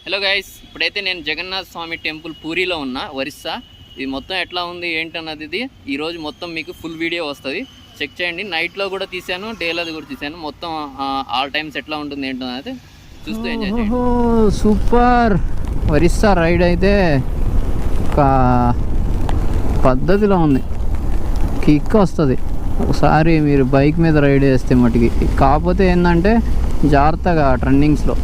Hello guys, ఇప్పుడైతే నేను జగన్నాథ స్వామి temple పూరిలో ఉన్నా, ఒరిస్సా. ఇది మొత్తం ఎట్లా ఉంది ఏంటన్నది ఇది ఈరోజు మొత్తం మీకు ఫుల్ వీడియో వస్తుంది, చెక్ చేయండి. నైట్లో కూడా తీసాను, డేలో కూడా తీసాను. మొత్తం ఆల్ టైమ్స్ ఎట్లా ఉంటుంది ఏంటన్నది చూస్తూ ఎంజాయ్ చేయండి. సూపర్. ఒరిస్సా రైడ్ అయితే ఒక పద్ధతిలో ఉంది, కిక్ వస్తుంది ఒకసారి మీరు బైక్ మీద రైడ్ చేస్తే మటుకి. కాకపోతే ఏంటంటే జాగ్రత్తగా టర్నింగ్స్లో.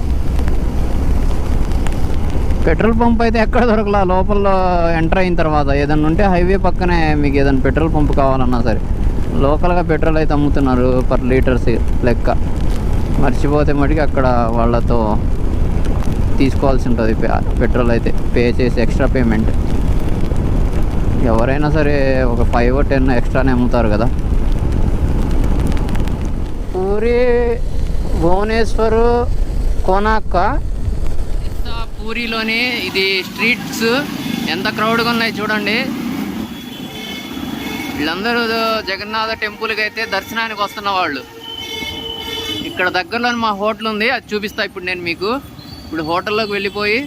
పెట్రోల్ పంప్ అయితే ఎక్కడ దొరకలా, లోపల ఎంటర్ అయిన తర్వాత ఏదన్నా ఉంటే హైవే పక్కనే మీకు ఏదైనా పెట్రోల్ పంప్ కావాలన్నా సరే లోకల్గా పెట్రోల్ అయితే అమ్ముతున్నారు పర్ లీటర్స్ లెక్క. మర్చిపోతే మటుకి అక్కడ వాళ్ళతో తీసుకోవాల్సి ఉంటుంది పెట్రోల్ అయితే, పే చేసి ఎక్స్ట్రా పేమెంట్. ఎవరైనా సరే ఒక 5 or 10 ఎక్స్ట్రానే అమ్ముతారు కదా. పూరి, భువనేశ్వర్, కోనాక్క. పూరిలోని ఇది స్ట్రీట్స్ ఎంత క్రౌడ్గా ఉన్నాయి చూడండి. వీళ్ళందరూ జగన్నాథ టెంపుల్కి అయితే దర్శనానికి వస్తున్న వాళ్ళు. ఇక్కడ దగ్గరలో మా హోటల్ ఉంది, అది చూపిస్తా ఇప్పుడు నేను మీకు. ఇప్పుడు హోటల్లోకి వెళ్ళిపోయి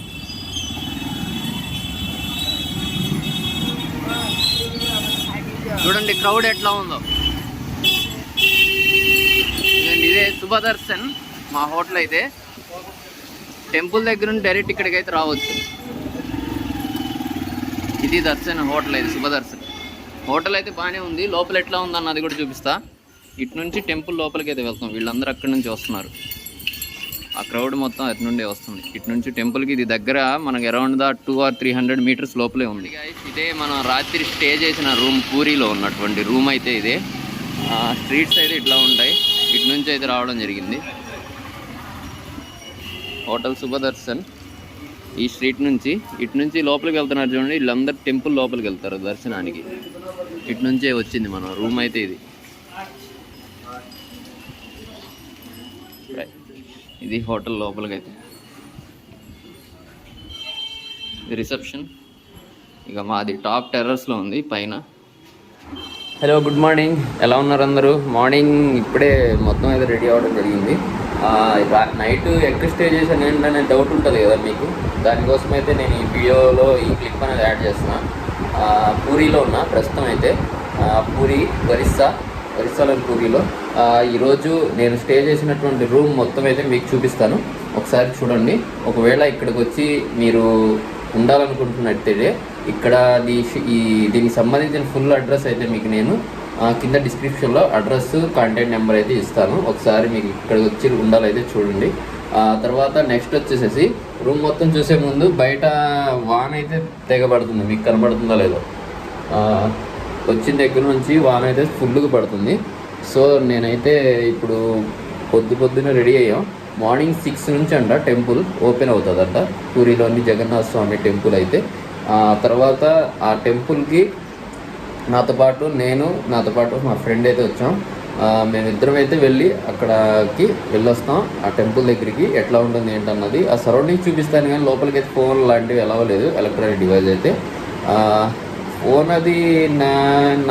చూడండి క్రౌడ్ ఎట్లా ఉందో. ఇదే శుభదర్శన్ మా హోటల్ అయితే. టెంపుల్ దగ్గర నుండి డైరెక్ట్ ఇక్కడికి అయితే రావచ్చు. ఇది దర్శన్ హోటల్, ఇది శుభదర్శన్ హోటల్ అయితే బాగానే ఉంది. లోపల ఎట్లా ఉందన్నది కూడా చూపిస్తా. ఇటు నుంచి టెంపుల్ లోపలికి అయితే వెళ్తాం. వీళ్ళందరూ అక్కడి నుంచి వస్తున్నారు, ఆ క్రౌడ్ మొత్తం అటు నుండే వస్తుంది. ఇటు నుంచి టెంపుల్కి ఇది దగ్గర మనకు అరౌండ్ 200 or 300 meters లోపలే ఉంది. ఇదే మనం రాత్రి స్టే చేసిన రూమ్, పూరిలో ఉన్నటువంటి రూమ్ అయితే ఇదే. స్ట్రీట్స్ అయితే ఇట్లా ఉంటాయి. ఇటు నుంచి అయితే రావడం జరిగింది. హోటల్ శుభదర్శన్ ఈ స్ట్రీట్ నుంచి ఇటు నుంచి లోపలికి వెళ్తున్నారు చూడండి. వీళ్ళందరూ టెంపుల్ లోపలికి వెళ్తారు దర్శనానికి. ఇటు నుంచే వచ్చింది మన రూమ్ అయితే ఇది. ఇది హోటల్ లోపలికి అయితే రిసెప్షన్. ఇక మాది టాప్ టెర్రస్లో ఉంది పైన. Hello, good morning. ఎలా ఉన్నారు అందరూ? మార్నింగ్ ఇప్పుడే మొత్తం అయితే రెడీ అవ్వడం జరిగింది. నైట్ ఎక్కడ స్టే చేశాను ఏంటనే డౌట్ ఉంటుంది కదా మీకు. దానికోసం అయితే నేను ఈ వీడియోలో ఈ క్లిప్ అనేది యాడ్ చేస్తున్నా. పూరిలో ఉన్నా ప్రస్తుతం అయితే. పూరి, ఒరిస్సాలోని పూరిలో. ఈరోజు నేను స్టే చేసినటువంటి రూమ్ మొత్తం అయితే మీకు చూపిస్తాను, ఒకసారి చూడండి. ఒకవేళ ఇక్కడికి వచ్చి మీరు ఉండాలనుకుంటున్నట్టయితే ఇక్కడ దీనికి సంబంధించిన ఫుల్ అడ్రస్ అయితే మీకు నేను కింద డిస్క్రిప్షన్లో అడ్రస్, కాంటాక్ట్ నెంబర్ అయితే ఇస్తాను. ఒకసారి మీకు ఇక్కడికి వచ్చి ఉండాలైతే చూడండి. తర్వాత నెక్స్ట్ వచ్చేసేసి రూమ్ మొత్తం చూసే ముందు బయట వాన అయితే తెగబడుతుంది, మీకు కనబడుతుందో లేదో. వచ్చిన దగ్గర నుంచి వాన అయితే ఫుల్గా పడుతుంది. సో నేనైతే ఇప్పుడు పొద్దున్నే రెడీ అయ్యాం. మార్నింగ్ 6 నుంచి అంట టెంపుల్ ఓపెన్ అవుతుందంట, పూరిలోని జగన్నాథ స్వామి టెంపుల్ అయితే. తర్వాత ఆ టెంపుల్కి నాతో పాటు మా ఫ్రెండ్ అయితే వచ్చాం. మేమిద్దరం అయితే వెళ్ళి అక్కడికి వెళ్ళొస్తాం. ఆ టెంపుల్ దగ్గరికి ఎట్లా ఉంటుంది ఏంటన్నది ఆ సరౌండింగ్ చూపిస్తాను, కానీ లోపలికి అయితే ఫోన్ లాంటివి ఎలాగో లేదు, ఎలక్ట్రానిక్ డివైస్ అయితే. ఫోన్ అది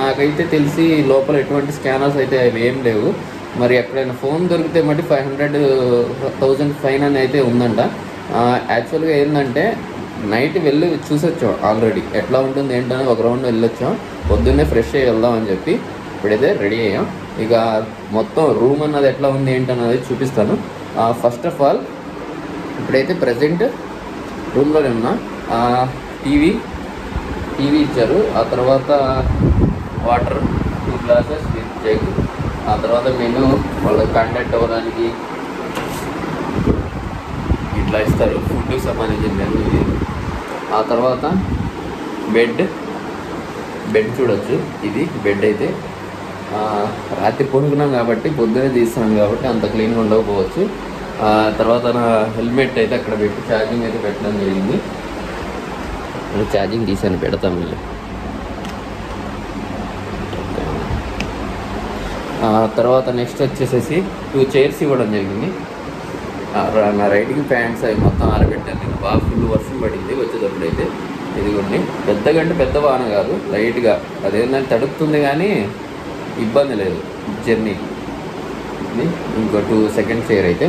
నాకైతే తెలిసి లోపల ఎటువంటి స్కానర్స్ అయితే అవి ఏం లేవు. మరి ఎక్కడైనా ఫోన్ దొరికితే మళ్ళీ 500,000 ఫైన్ అని అయితే ఉందంట. యాక్చువల్గా ఏంటంటే నైట్ వెళ్ళి చూసొచ్చాం ఆల్రెడీ, ఎట్లా ఉంటుంది ఏంటని ఒక రౌండ్ వెళ్ళొచ్చాం. పొద్దున్నే ఫ్రెష్ అయ్యి వెళ్దామని చెప్పి ఇప్పుడైతే రెడీ అయ్యాం. ఇక మొత్తం రూమ్ అన్నది ఎట్లా ఉంది ఏంటన్నది చూపిస్తాను. ఫస్ట్ ఆఫ్ ఆల్ ఇప్పుడైతే ప్రజెంట్ రూమ్లోనే ఉన్నా. టీవీ ఇచ్చారు. ఆ తర్వాత వాటర్ 2 glasses విత్ జగ్. ఆ తర్వాత మెనూ వాళ్ళకి కాంటాక్ట్ అవ్వడానికి ఇట్లా ఇస్తారు, ఫుడ్కి సంబంధించిన మెనూ ఇది. ఆ తర్వాత బెడ్ చూడొచ్చు. ఇది బెడ్ అయితే రాత్రి పడుకున్నాం కాబట్టి పొద్దునే తీస్తున్నాను కాబట్టి అంత క్లీన్గా ఉండకపోవచ్చు. తర్వాత నా హెల్మెట్ అయితే అక్కడ పెట్టి ఛార్జింగ్ అయితే పెట్టడం జరిగింది. ఛార్జింగ్ తీసాను, పెడతాం వీళ్ళు. తర్వాత నెక్స్ట్ వచ్చేసేసి 2 chairs ఇవ్వడం జరిగింది. నా రైడింగ్ ప్యాంట్స్ అవి మొత్తం ఆరబెట్టాను. బాగా ఫుల్ వర్షం పడింది వచ్చేటప్పుడు అయితే. ఇదిగోండి, పెద్ద వాన కాదు, లైట్గా అదేంటంటే తడుపుతుంది కానీ ఇబ్బంది లేదు జర్నీకి. ఇంకో 2 second చైర్ అయితే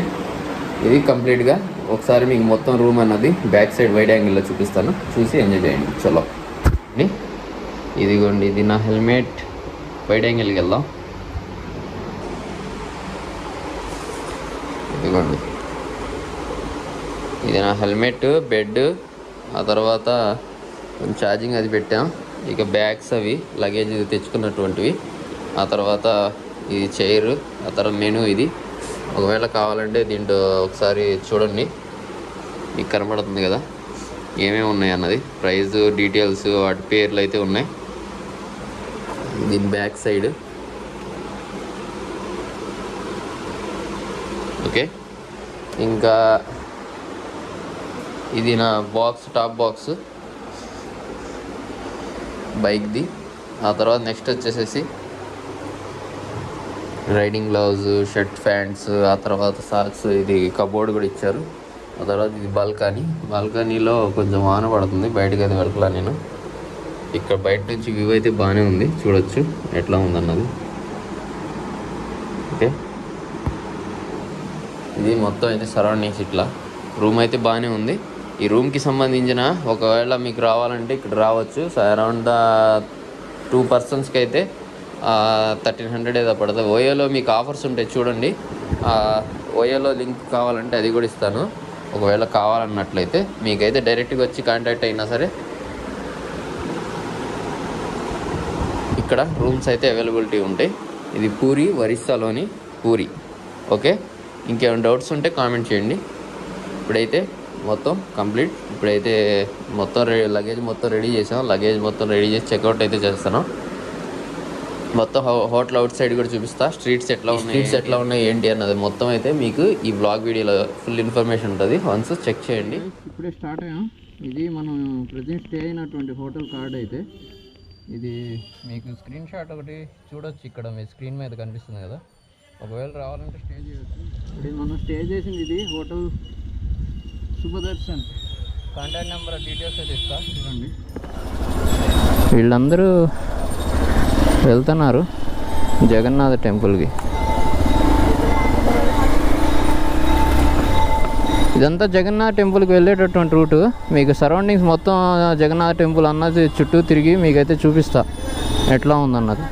ఇది కంప్లీట్గా ఒకసారి మీకు మొత్తం రూమ్ అన్నది బ్యాక్ సైడ్ వైడ్ యాంగిల్లో చూపిస్తాను, చూసి ఎంజాయ్ చేయండి. చలో ఇదిగోండి, ఇది నా హెల్మెట్. వైడ్ యాంగిల్కి వెళ్దాం. ఇదిగోండి, ఇది నా హెల్మెట్, బెడ్, ఆ తర్వాత కొంచెం ఛార్జింగ్ అది పెట్టాం. ఇక బ్యాగ్స్ అవి లగేజ్ తెచ్చుకున్నటువంటివి, ఆ తర్వాత ఇది చైర్, ఆ తర్వాత మెనూ. ఇది ఒకవేళ కావాలంటే దీంట్లో ఒకసారి చూడండి, మీకు కనబడుతుంది కదా ఏమేమి ఉన్నాయి అన్నది, ప్రైస్ డీటెయిల్స్, వాటి పేర్లు అయితే ఉన్నాయి. దీని బ్యాక్ సైడ్. ఓకే, ఇంకా ఇది నా బాక్స్, టాప్ బాక్స్ బైక్ది. ఆ తర్వాత నెక్స్ట్ వచ్చేసేసి రైడింగ్ గ్లౌజ్, షర్ట్, ప్యాంట్స్, ఆ తర్వాత సాక్స్. ఇది కబోర్డ్ కూడా ఇచ్చారు. ఆ తర్వాత ఇది బాల్కనీలో కొంచెం వాన పడుతుంది, బయటకు అయితే వెళ్ళలా నేను. ఇక్కడ బయట నుంచి వ్యూ అయితే బాగానే ఉంది, చూడొచ్చు ఎట్లా ఉందన్నది. ఓకే, ఇది మొత్తం అయితే సరౌండింగ్స్ ఇట్లా. రూమ్ అయితే బాగానే ఉంది. ఈ రూమ్కి సంబంధించిన ఒకవేళ మీకు రావాలంటే ఇక్కడ రావచ్చు. అరౌండ్ 2 పర్సన్స్కి అయితే 1300 ఏదో పడుతుంది. ఓయోలో మీకు ఆఫర్స్ ఉంటాయి చూడండి, ఓయోలో లింక్ కావాలంటే అది కూడా ఇస్తాను. ఒకవేళ కావాలన్నట్లయితే మీకైతే డైరెక్ట్గా వచ్చి కాంటాక్ట్ అయినా సరే ఇక్కడ రూమ్స్ అయితే అవైలబిలిటీ ఉంటాయి. ఇది పూరి, ఒరిస్సాలోని పూరి. ఓకే, ఇంకేమైనా డౌట్స్ ఉంటే కామెంట్ చేయండి. ఇప్పుడైతే మొత్తం కంప్లీట్. ఇప్పుడైతే మొత్తం లగేజ్ మొత్తం రెడీ చేసాం. లగేజ్ మొత్తం రెడీ చేసి చెక్అవుట్ అయితే చేస్తాను. మొత్తం హోటల్ అవుట్ సైడ్ కూడా చూపిస్తా. స్ట్రీట్స్ ఎట్లా ఉన్నాయి ఏంటి అన్నది మొత్తం అయితే మీకు ఈ బ్లాగ్ వీడియోలో ఫుల్ ఇన్ఫర్మేషన్ ఉంటుంది. వన్స్ చెక్ చేయండి. ఇప్పుడే స్టార్ట్ అయ్యాం. ఇది మనం ప్రజెంట్ స్టే అయినటువంటి హోటల్ కార్డ్ అయితే ఇది మీకు స్క్రీన్ షాట్ ఒకటి చూడొచ్చు. ఇక్కడ మీ స్క్రీన్ మీద కనిపిస్తుంది కదా, ఒకవేళ రావాలంటే స్టే చేయొచ్చు. ఇప్పుడు మనం స్టే చేసింది ఇది హోటల్ శుభదర్శన్. కాంటాక్ట్ నెంబర్ డీటెయిల్స్ అయితే ఇస్తా, చూడండి. వీళ్ళందరూ వెళ్తున్నారు జగన్నాథ టెంపుల్కి. ఇదంతా జగన్నాథ టెంపుల్కి వెళ్ళేటటువంటి రూటు. మీకు సరౌండింగ్స్ మొత్తం జగన్నాథ టెంపుల్ అన్నది చుట్టూ తిరిగి మీకైతే చూపిస్తా ఎట్లా ఉందన్నది.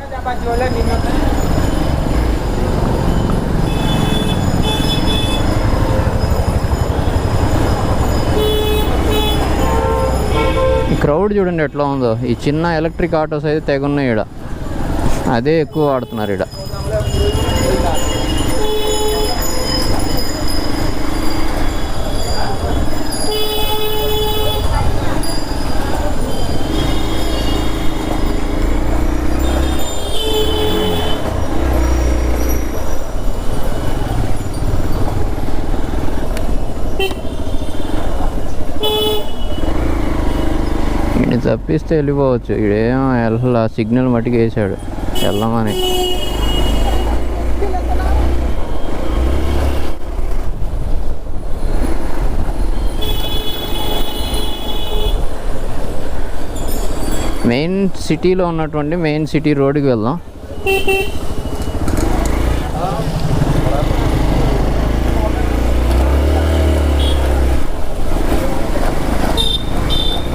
ఈ క్రౌడ్ చూడండి ఎట్లా ఉందో. ఈ చిన్న ఎలక్ట్రిక్ ఆటోస్ అయితే తెగున్నాయి ఈడ, అదే ఎక్కువ వాడుతున్నారు ఈడ. తప్పిస్తే వెళ్ళిపోవచ్చు. ఇడేమో వెళ్ళా, సిగ్నల్ మట్టికి వేసాడు వెళ్ళమని. మెయిన్ సిటీలో ఉన్నటువంటి మెయిన్ సిటీ రోడ్డుకి వెళ్దాం.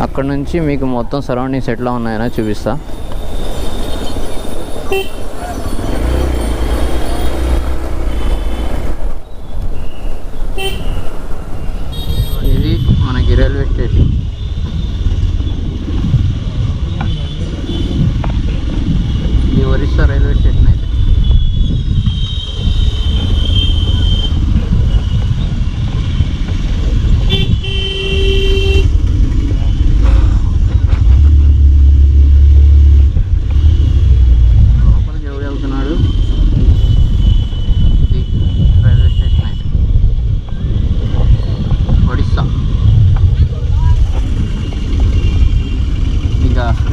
అక్కడ నుంచి మీకు మొత్తం సరౌండింగ్స్ ఎట్లా ఉన్నాయని చూపిస్తా. ఇది మనకి రైల్వే స్టేషన్. ఇది ఒరిస్సా రైల్వే స్టేషన్ అయితే.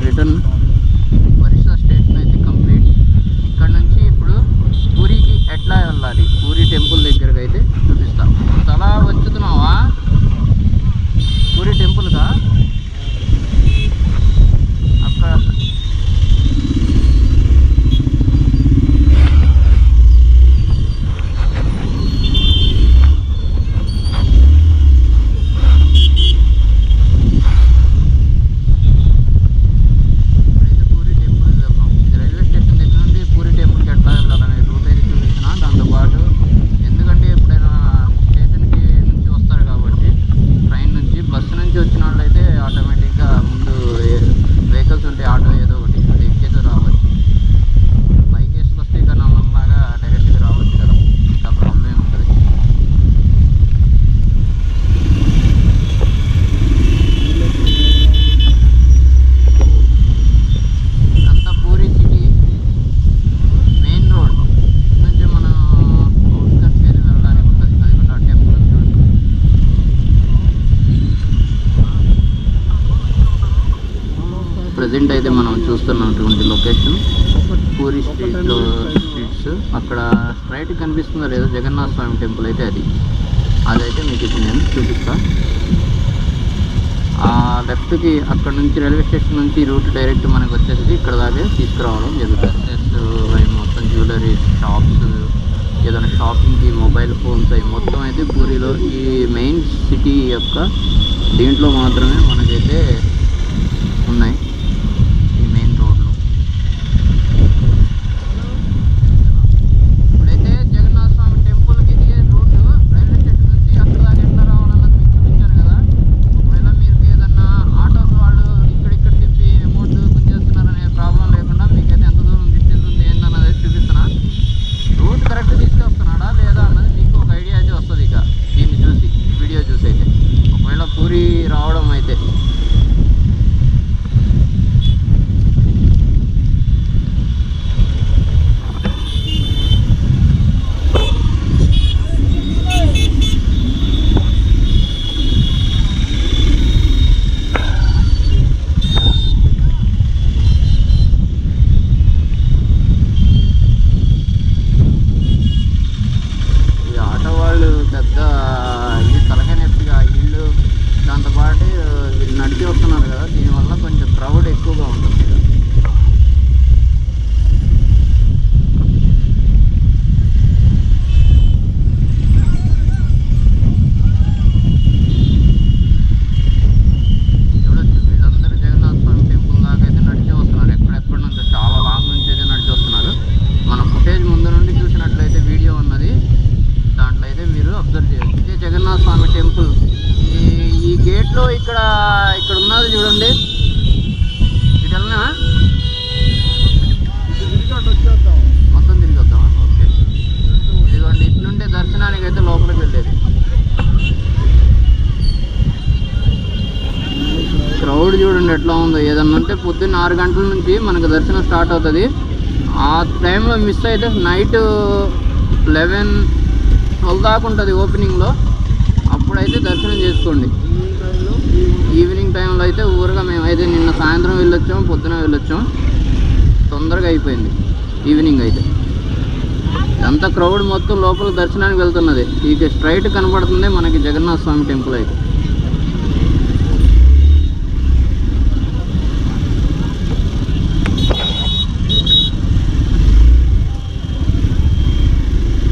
రిటర్న్ ఒరిస్సా స్టేషన్ అయితే కంప్లీట్. ఇక్కడ ప్రజెంట్ అయితే మనం చూస్తున్నటువంటి లొకేషన్ పూరి స్ట్రీట్లో స్ట్రీట్స్. అక్కడ స్ట్రైట్ కనిపిస్తుందో లేదో జగన్నాథ స్వామి టెంపుల్ అయితే అదైతే మీకు ఇప్పుడు నేను చూపిస్తా. ఆ లెఫ్ట్కి అక్కడ నుంచి రైల్వే స్టేషన్ నుంచి రూట్ డైరెక్ట్ మనకు వచ్చేసి ఇక్కడ దాకా తీసుకురావడం జరుగుతుంది. అవి మొత్తం జ్యువెలరీ షాప్స్, ఏదైనా షాపింగ్కి మొబైల్ ఫోన్స్ అవి మొత్తం అయితే పూరిలో ఈ మెయిన్ సిటీ యొక్క దీంట్లో మాత్రమే మనకైతే ఉన్నాయి ఈ మెయిన్ రోడ్లు. ఇప్పుడైతే జగన్నాథ స్వామి టెంపుల్కి దిగే రూట్ రైల్వే స్టేషన్ నుంచి అక్కడ దాకా ఎట్లా రావాలన్నది మీకు చూపించాను కదా. ఒకవేళ మీరు ఏదన్నా ఆటోస్ వాళ్ళు ఇక్కడ తిప్పి అమౌంట్ గుంజేస్తున్నారనే ప్రాబ్లం లేకుండా మీకైతే ఎంత దూరం డిస్టెన్స్ ఉంది ఏందన్నది చూపిస్తున్నా. రూట్ కరెక్ట్ తీసుకొస్తున్నాడా లేదా అన్నది మీకు ఒక ఐడియా అయితే వస్తుంది ఇక దీన్ని చూసి, వీడియో చూసి. అయితే ఒకవేళ పూరి రావడం అయితే ఇక్కడ ఉన్నది చూడండి. ఇటన్నా మొత్తం తిరిగి వద్దామా? ఓకే, ఇదిగోండి ఇట్లుంటే దర్శనానికి అయితే లోపలికి వెళ్ళేది. క్రౌడ్ చూడండి ఎట్లా ఉందో. ఏదన్నా ఉంటే పొద్దున్న 6 గంటల నుంచి మనకు దర్శనం స్టార్ట్ అవుతుంది. ఆ టైంలో మిస్ అయితే నైట్ 11-12 దాకా ఉంటుంది ఓపెనింగ్లో. అప్పుడైతే దర్శనం చేసుకోండి. ఈవినింగ్ టైంలో అయితే ఊరుగా మేమైతే నిన్న సాయంత్రం వెళ్ళొచ్చాం, పొద్దున వెళ్ళొచ్చాం, తొందరగా అయిపోయింది ఈవినింగ్ అయితే. అంత క్రౌడ్ మొత్తం లోపల దర్శనానికి వెళ్తున్నది. ఇక స్ట్రైట్ కనపడుతుంది మనకి జగన్నాథ స్వామి టెంపుల్ అయితే.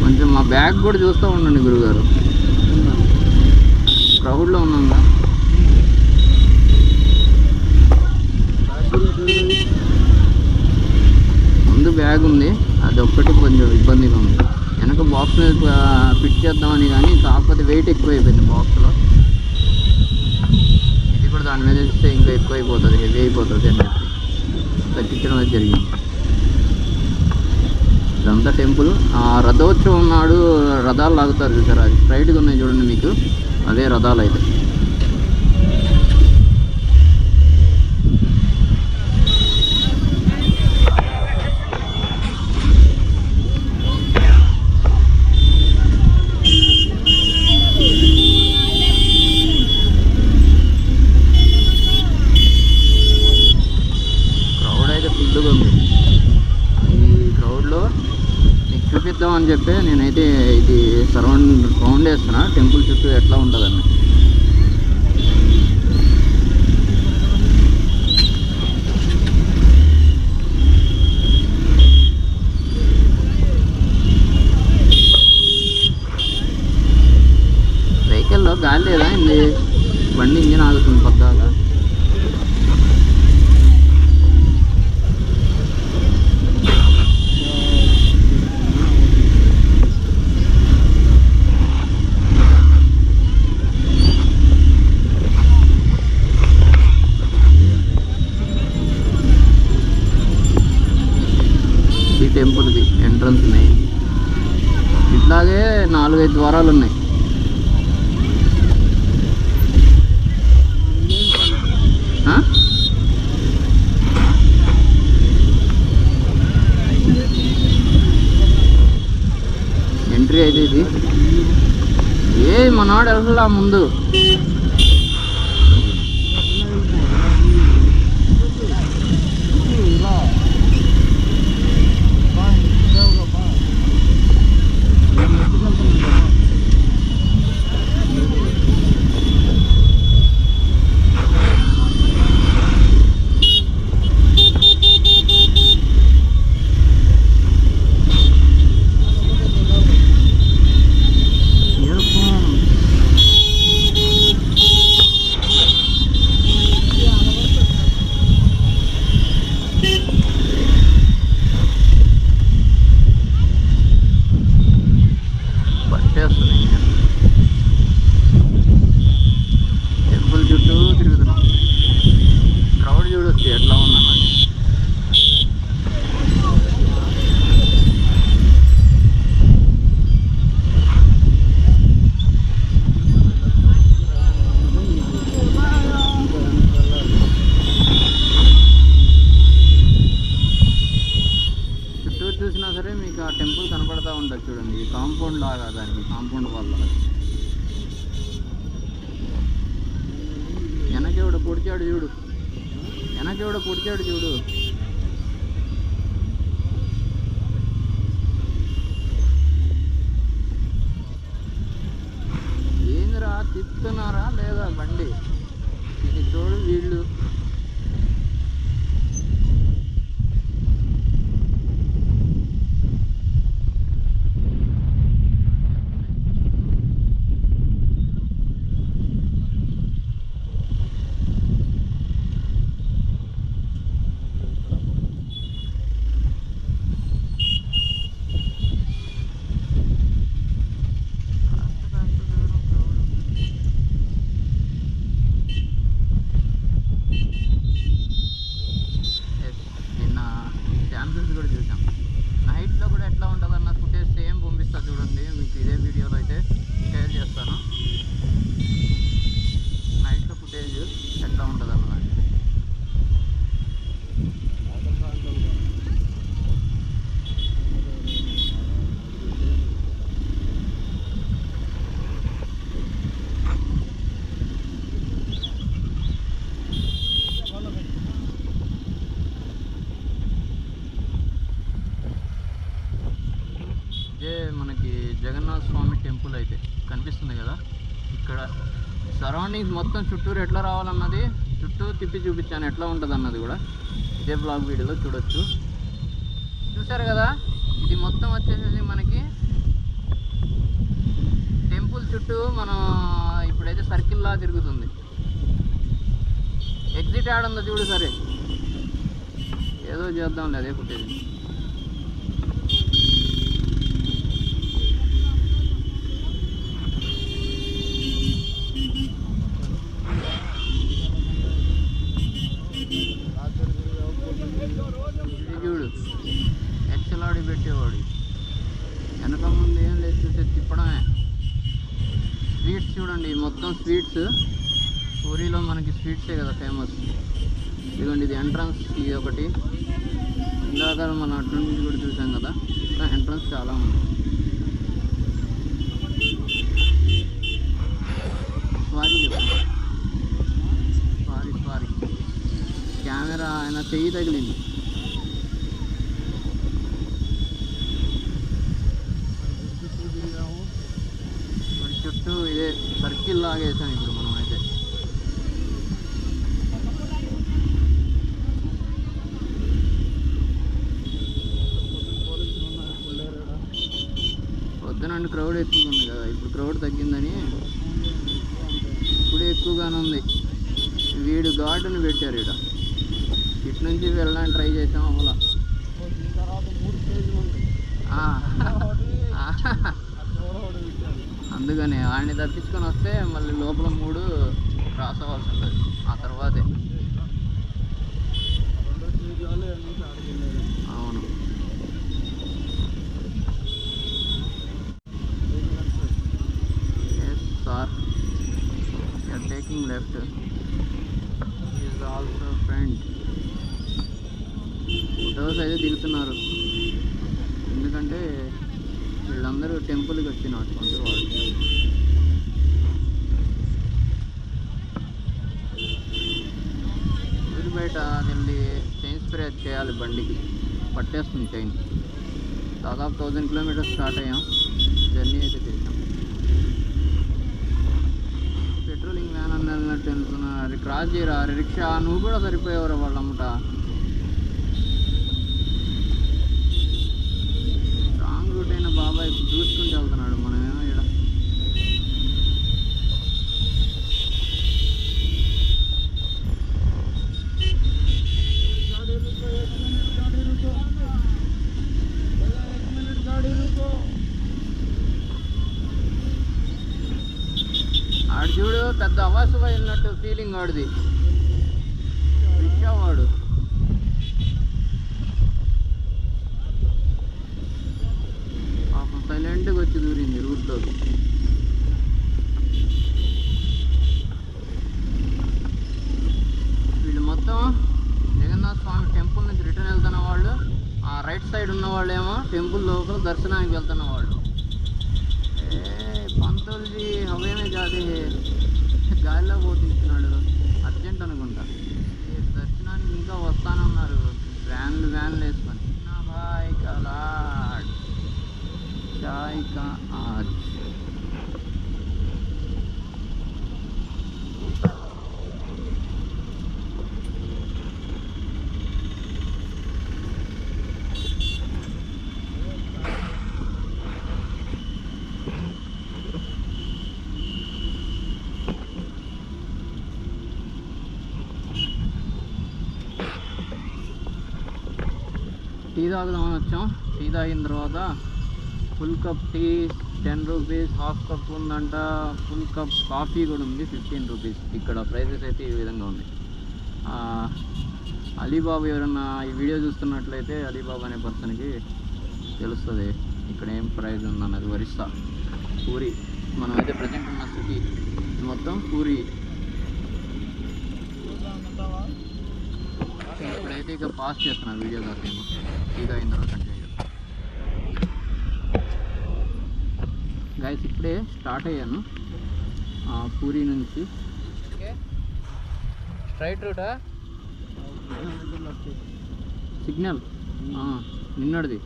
కొంచెం మా బ్యాగ్ కూడా చూస్తూ ఉండండి గురుగారు, క్రౌడ్లో ఉన్నాగా. ముందు బ్యాగ్ ఉంది, అది ఒక్కటి కొంచెం ఇబ్బందిగా ఉంది. వెనక బాక్స్ మీద ఫిట్ చేద్దామని కానీ కాకపోతే వెయిట్ ఎక్కువ అయిపోయింది బాక్స్లో. ఇది కూడా దాని మీద ఇస్తే ఇంకా ఎక్కువ అయిపోతుంది, హెవీ అయిపోతుంది అని చెప్పి తగ్గించడం అనేది జరిగింది. ఇదంతా టెంపుల్. ఆ రథోత్సవం నాడు రథాలు లాగుతారు చూసారా, అది స్ట్రైట్గా ఉన్నాయి చూడండి మీకు, అదే రథాలు అయితే. చూపిద్దామని చెప్పి నేనైతే ఇది రౌండ్ వేస్తున్నా టెంపుల్ చుట్టూ ఎట్లా ఉంటుందని. వెహికల్లో గాలి లేదా ఇంది, బండి ఇంజిన్ ఆగుతుంది పద్దాగా. టెంపుల్కి ఎంట్రన్స్ మెయిన్. ఇట్లాగే 4-5 ద్వారాలు ఉన్నాయి. ఎంట్రీ అయితే ఇది మనవాడు వెళ్ళా ముందు. పొడిచాడు చూడు, వెనకెవడో పొడిచాడు చూడు. ఏందిరా తిప్పుతున్నారా లేదా బండి? ఇది చూడు వీళ్ళు. కూడా చూసాం. నైట్లో కూడా ఎట్లా ఉంటుంది అన్న ఫుటేజ్ సేమ్ పంపిస్తా చూడండి, మీకు ఇదే వీడియోలో అయితే షేర్ చేస్తాను. నైట్లో ఫుటేజ్ ఎట్లా ఉంటుంది అన్నది. ఇదే మనకి జగన్నాథ స్వామి టెంపుల్ అయితే కనిపిస్తుంది కదా. ఇక్కడ సరౌండింగ్స్ మొత్తం చుట్టూరు ఎట్లా రావాలన్నది చుట్టూ తిప్పి చూపించాను, ఎట్లా ఉంటుంది అన్నది కూడా ఇదే బ్లాగ్ వీడియోలో చూడొచ్చు. చూసారు కదా, ఇది మొత్తం వచ్చేసేసి మనకి టెంపుల్ చుట్టూ మనం ఇప్పుడైతే సర్కిల్లా తిరుగుతుంది. ఎగ్జిట్ యాడ్ ఉందో చూడు. సరే ఏదో చేద్దాంలే, అదే ఫుటేజ్. చూడు ఎచ్చలాడి పెట్టేవాడు, వెనక ముందు ఏం లేదు, చూసే తిప్పడమే. స్వీట్స్ చూడండి, మొత్తం స్వీట్స్. పూరిలో మనకి స్వీట్సే కదా ఫేమస్. ఇదిగోండి ఇది ఎంట్రన్స్, ఇది ఒకటి. ఇందాక మనం అటు నుంచి కూడా చూసాం కదా, ఎంట్రన్స్ చాలా ఉంది. సారీ కెమెరా ఆయన చెయ్యి తగిలింది. చుట్టూ ఇదే సర్కిల్ లాగా వేసాం ఇప్పుడు మనం అయితే. పొద్దునండి క్రౌడ్ ఎక్కువగా ఉంది కదా, ఇప్పుడు క్రౌడ్ తగ్గిందని. ఇప్పుడు ఎక్కువగానే ఉంది. వీడు గార్డెన్ పెట్టారు ఇక్కడ, ఇటు నుంచి వెళ్ళడానికి ట్రై చేసాం అలా. అందుకని వాడిని తప్పించుకొని వస్తే మళ్ళీ లోపల 3 క్రాస్ అవ్వాల్సి ఉంటుంది. ఆ తర్వాతే అవును. Yes sir, you're taking left. Is also friend. Photos అయితే దిగుతున్నారు, ఎందుకంటే వీళ్ళందరూ టెంపుల్కి వచ్చినటువంటి వాళ్ళు. ఊరి బయట వెళ్ళి చైన్ స్ప్రే చేయాలి, బండికి పట్టేస్తుంది చైన్. దాదాపు 1000 కిలోమీటర్స్ స్టార్ట్ అయ్యాం, జర్నీ అయితే చేసాం. పెట్రోలింగ్ వ్యాన్ అని వెళ్ళినట్టు వెళ్తున్నా. అది క్రాస్ చేయరా రిక్షా, నువ్వు కూడా సరిపోయేవారు వాళ్ళమ్మట. రాంగ్ రూట్ అయిన బాబాయ్ చూసుకుంటూ వెళ్తున్నాడు, మనమేమో ఇక్కడ. ఆడు చూడు పెద్ద అవాసుగా వెళ్ళినట్టు ఫీలింగ్ ఆడిది, రిక్షా వాడు. పాపం సైలెంట్గా వచ్చి దూరింది రూట్లోకి. వీళ్ళు మొత్తం జగన్నాథ స్వామి టెంపుల్ నుంచి రిటర్న్ వెళ్తున్న వాళ్ళు, ఆ రైట్ సైడ్ ఉన్న వాళ్ళు ఏమో టెంపుల్ లోపల దర్శనానికి వెళ్తున్న వాళ్ళు. పంతులజీ హవే మే జాతే గాలిలో పోతున్నాడు, అర్జెంట్ అనుకుంటా. టీ తాగుదామని వచ్చాం. టీ తాగిన తర్వాత full cup tea 10 rupees, half cup ఉందంట, ఫుల్ కప్ కాఫీ కూడా ఉంది 15 రూపీస్. ఇక్కడ ప్రైజెస్ అయితే ఈ విధంగా ఉంది. అలీబాబు ఎవరన్నా ఈ వీడియో చూస్తున్నట్లయితే అలీబాబు అనే పర్సన్కి తెలుస్తుంది ఇక్కడ ఏం ప్రైజ్ ఉందన్నది. ఒరిస్సా పూరి, మనమైతే ప్రజెంట్ ఉన్న సిటీ మొత్తం పూరి. ఇప్పుడైతే ఇక పాస్ చేస్తున్నాను వీడియో కాదు, టీ తాగిన తర్వాత కంటిన్యూ. గైస్ ఇప్పుడే స్టార్ట్ అయ్యాను పూరి నుంచి. స్ట్రైట్ రూటా సిగ్నల్ నిన్నటిది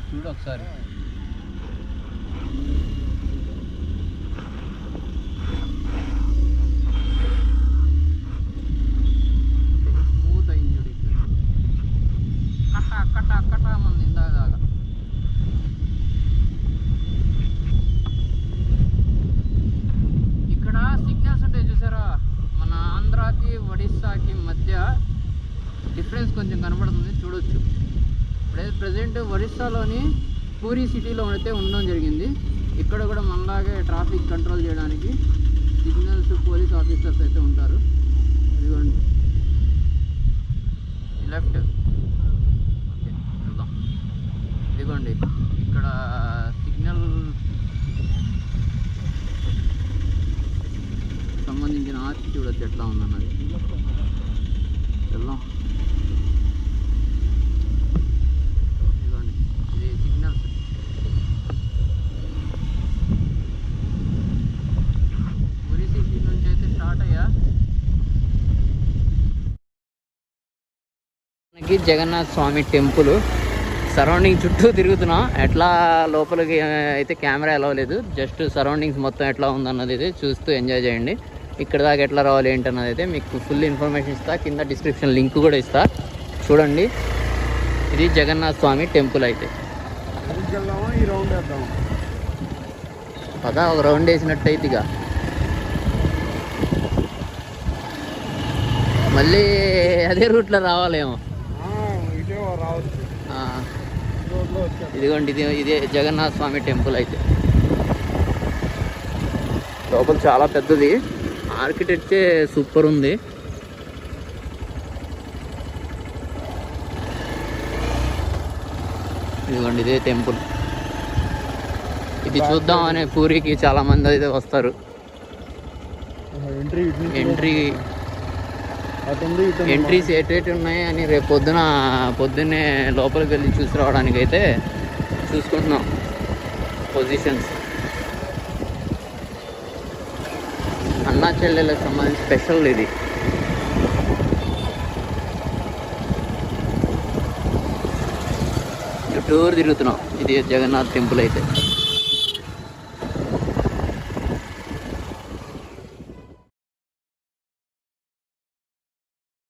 చూడు ఒకసారి. స్మూత్ అయింది చూడు. కట్ట మంది ఇందాక ఇక్కడ సిగ్నల్స్ ఉంటాయి చూసారా, మన ఆంధ్రాకి ఒడిస్సాకి మధ్య డిఫరెన్స్ కొంచెం కనబడుతుంది, చూడొచ్చు. ఇప్పుడైతే ప్రజెంట్ ఒరిస్సాలోని పూరి సిటీలో అయితే ఉండడం జరిగింది. ఇక్కడ కూడా మనలాగే ట్రాఫిక్ కంట్రోల్ చేయడానికి సిగ్నల్స్ పోలీస్ ఆఫీసర్స్ అయితే ఉంటారు. ఇదిగోండి లెఫ్ట్, ఓకే వెళ్దాం. ఇదిగోండి ఇక్కడ సిగ్నల్ సంబంధించిన ఆర్చి చూడొచ్చు ఎట్లా ఉందన్నది. వెళ్దాం. ఇదిగోండి ఇది సిగ్నల్స్. పూరి సిటీ నుంచి అయితే స్టార్ట్ అయ్యా. మనకి జగన్నాథ స్వామి టెంపుల్ సరౌండింగ్ చుట్టూ తిరుగుతున్నాం. ఎట్లా లోపలికి అయితే కెమెరా అలౌ లేదు, జస్ట్ సరౌండింగ్స్ మొత్తం ఎట్లా ఉందన్నది అయితే చూస్తూ ఎంజాయ్ చేయండి. ఇక్కడ దాకా ఎట్లా రావాలి ఏంటన్నది అయితే మీకు ఫుల్ ఇన్ఫర్మేషన్ ఇస్తా, కింద డిస్క్రిప్షన్ లింక్ కూడా ఇస్తా, చూడండి. ఇది జగన్నాథ స్వామి టెంపుల్ అయితే. పదా ఒక రౌండ్ వేసినట్టయితే ఇక మళ్ళీ అదే రూట్లో రావాలేమో. ఇదిగోండి ఇదే జగన్నాథ స్వామి టెంపుల్ అయితే. లోపల చాలా పెద్దది, ఆర్కిటెక్చర్ సూపర్ ఉంది. ఇదిగోండి ఇదే టెంపుల్. ఇది చూద్దాం అనే పూరికి చాలా మంది అయితే వస్తారు. ఎంట్రీస్ ఎటు ఉన్నాయి అని రేపు పొద్దున్నే లోపలికి వెళ్ళి చూసి రావడానికి అయితే చూసుకుంటున్నాం పొజిషన్స్. అన్నా చెల్లెలకు సంబంధించి స్పెషల్ ఇది. చుట్టూరు తిరుగుతున్నాం. ఇది జగన్నాథ్ టెంపుల్ అయితే.